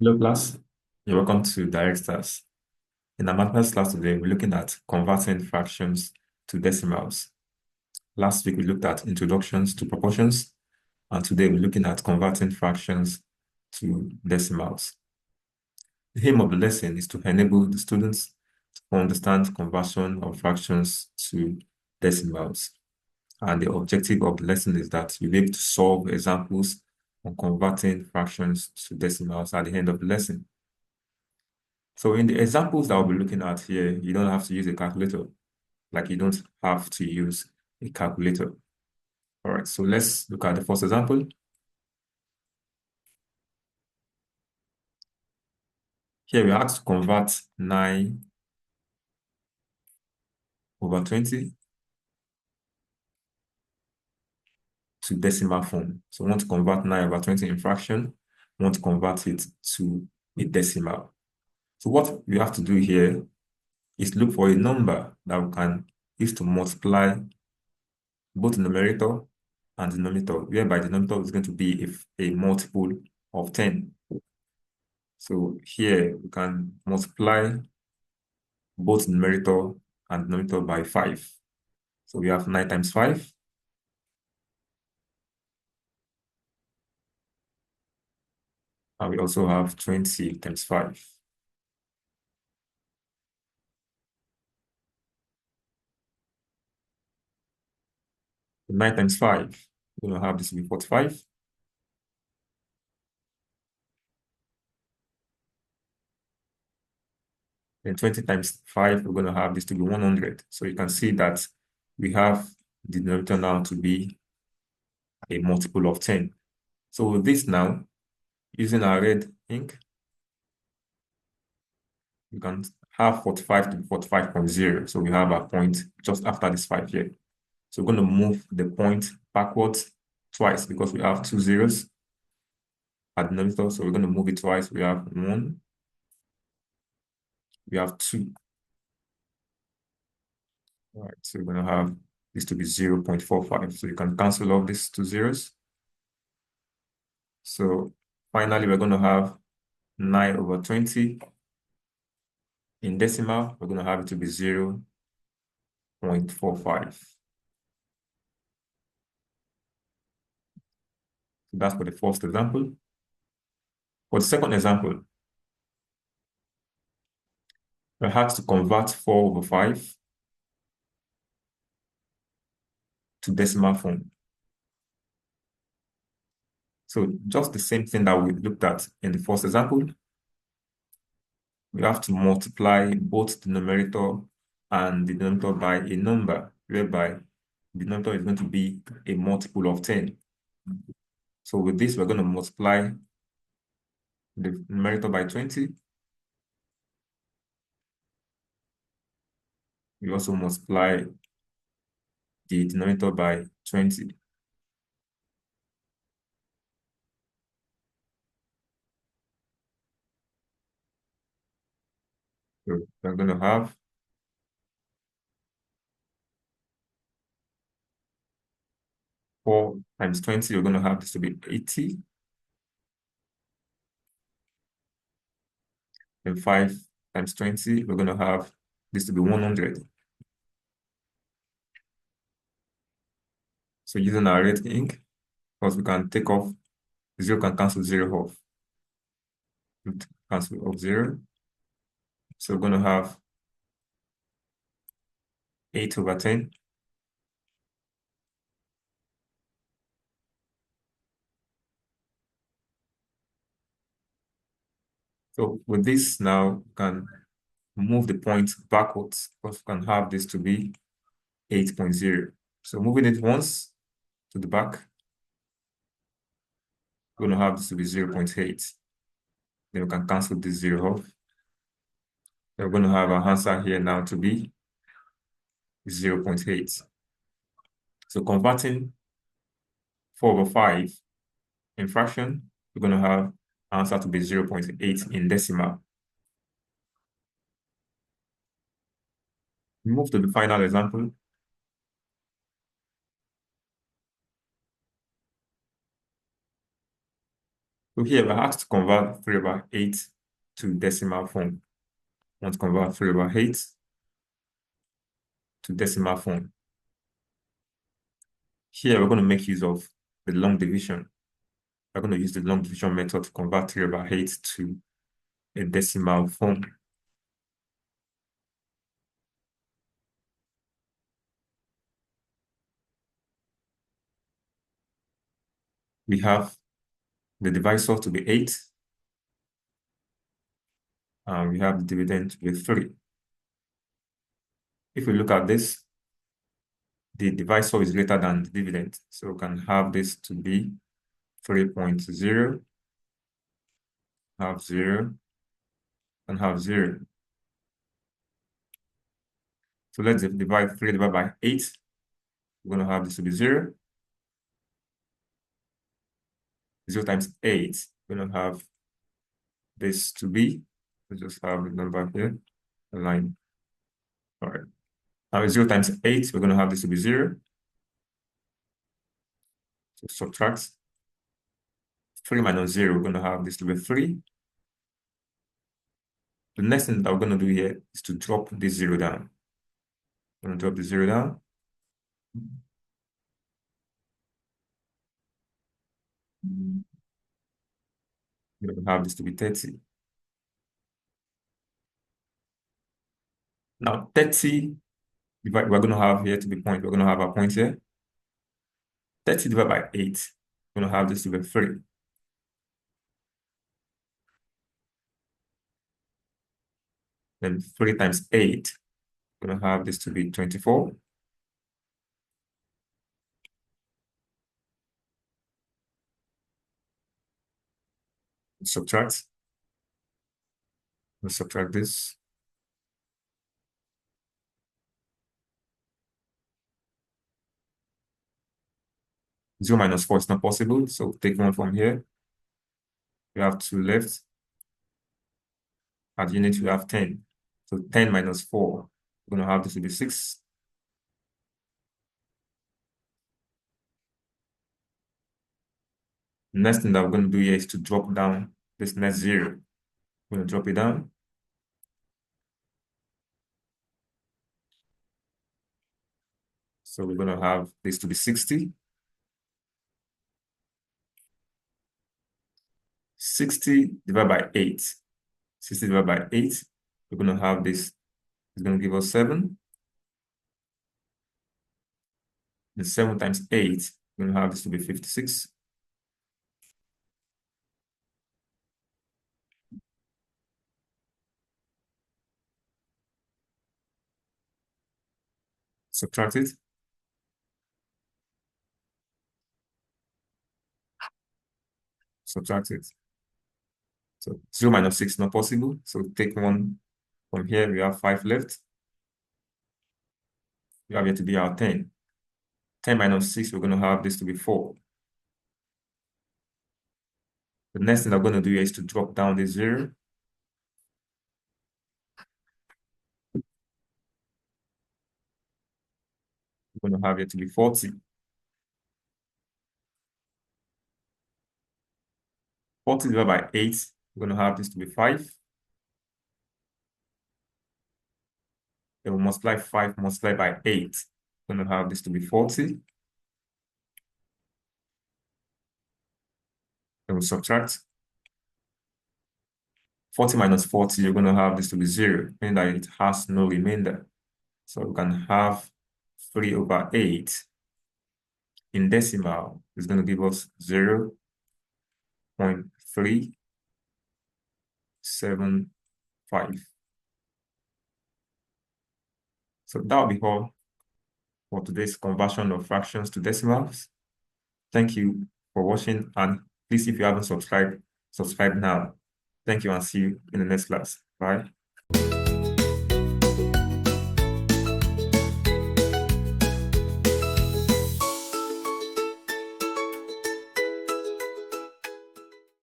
Hello class, you're welcome to Direct Stars. In our mathematics class today, we're looking at converting fractions to decimals. Last week we looked at introductions to proportions, and today we're looking at converting fractions to decimals. The aim of the lesson is to enable the students to understand conversion of fractions to decimals. And the objective of the lesson is that you'll be able to solve examples on converting fractions to decimals at the end of the lesson. So in the examples that we'll be looking at here, you don't have to use a calculator. Like you don't have to use a calculator. All right, so let's look at the first example. Here we are asked to convert 9/20 to decimal form. So we want to convert 9/20 in fraction. We want to convert it to a decimal. So what we have to do here is look for a number that we can use to multiply both the numerator and denominator, whereby the denominator is going to be a multiple of 10. So here we can multiply both numerator and denominator by 5. So we have 9 times 5. And we also have 20 times 5. 9 times 5, we're going to have this to be 45. Then 20 times 5, we're going to have this to be 100. So you can see that we have the denominator now to be a multiple of 10. So with this now, using our red ink, we can have 45 to 45.0. So we have a point just after this 5 here. So we're going to move the point backwards twice because we have 2 zeros at the denominator. So we're going to move it twice. We have 1, we have 2. All right, so we're going to have this to be 0.45. So you can cancel off these 2 zeros. So finally, we're going to have 9/20. In decimal, we're going to have it to be 0.45. So that's for the first example. For the second example, we have to convert 4/5 to decimal form. So just the same thing that we looked at in the first example, we have to multiply both the numerator and the denominator by a number, whereby the denominator is going to be a multiple of 10. So with this, we're going to multiply the numerator by 20. We also multiply the denominator by 20. So we're going to have 4 times 20, we're going to have this to be 80. And 5 times 20, we're going to have this to be 100. So using our red ink, because we can take off, 0 can cancel 0 off. Cancel off 0. So we're going to have 8/10. So with this now, we can move the point backwards, because we can have this to be 8.0. So moving it once to the back, we're going to have this to be 0.8. Then we can cancel this 0 off. Then we're going to have our answer here now to be 0.8. So converting 4/5 in fraction, we're going to have answer to be 0.8 in decimal. Move to the final example. So here we're asked to convert 3/8 to decimal form. I want to convert 3/8 to decimal form. Here we're going to make use of the long division. We're going to use the long division method to convert 3/8 to a decimal form. We have the divisor to be 8, and we have the dividend to be 3. If we look at this, the divisor is greater than the dividend, so we can have this to be 3.0, have 0, and have 0. So let's divide 3 divided by 8. We're going to have this to be 0. 0 times 8, we're going to have this to be, let's just have the number here, a line. All right. Now 0 times 8, we're going to have this to be 0. So subtract 3 minus 0, we're going to have this to be 3. The next thing that we're going to do here is to drop this 0 down. I'm going to drop the 0 down. We're going to have this to be 30. Now 30, we're going to have here to be point. We're going to have a point here. 30 divided by 8, we're going to have this to be 3. Then 3 times 8, we're going to have this to be 24. Subtract. Let's subtract this. Zero minus 4 is not possible, so take 1 from here. We have 2 left. At unit, we have 10. So 10 minus 4, we're going to have this to be 6. The next thing that we're going to do here is to drop down this next 0. We're going to drop it down. So we're going to have this to be 60. 60 divided by 8. 60 divided by 8, we're going to have this. It's going to give us 7. And 7 times 8, we're going to have this to be 56. Subtract it. Subtract it. So 0 minus 6 is not possible. So take 1 from here. We have 5 left. We have here to be our 10. 10 minus 6, we're going to have this to be 4. The next thing I'm going to do here is to drop down this 0. We're going to have it to be 40. 40 divided by 8, we're going to have this to be 5. Then we multiply 5 multiplied by 8. We're going to have this to be 40. Then we subtract. 40 minus 40, you're going to have this to be 0, meaning that it has no remainder. So we can have 3/8 in decimal is going to give us 0.375. So that will be all for today's conversion of fractions to decimals. Thank you for watching, and please, if you haven't subscribed, subscribe now. Thank you, and see you in the next class. Bye.